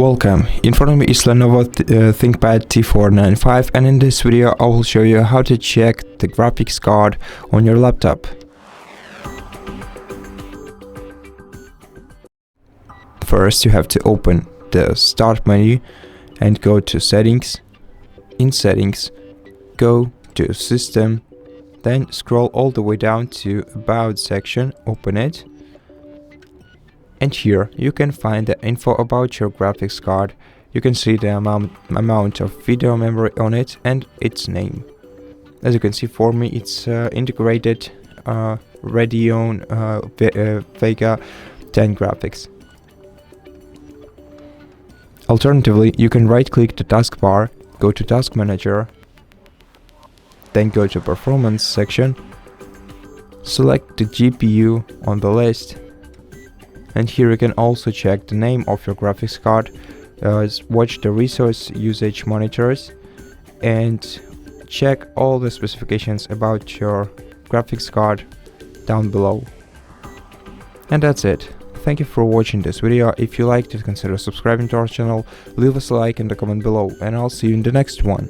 Welcome, in front of me is LENOVO ThinkPad T495, and in this video I will show you how to check the graphics card on your laptop. First you have to open the Start menu and go to Settings. In Settings, go to System, then scroll all the way down to About section, open it. And here you can find the info about your graphics card. You can see the amount of video memory on it and its name. As you can see, for me it's integrated Radeon Vega 10 graphics. Alternatively, you can right click the taskbar, go to Task Manager, then go to Performance section, select the GPU on the list. And here you can also check the name of your graphics card, watch the resource usage monitors, and check all the specifications about your graphics card down below. And that's it. Thank you for watching this video. If you liked it, consider subscribing to our channel, leave us a like and a comment below, and I'll see you in the next one.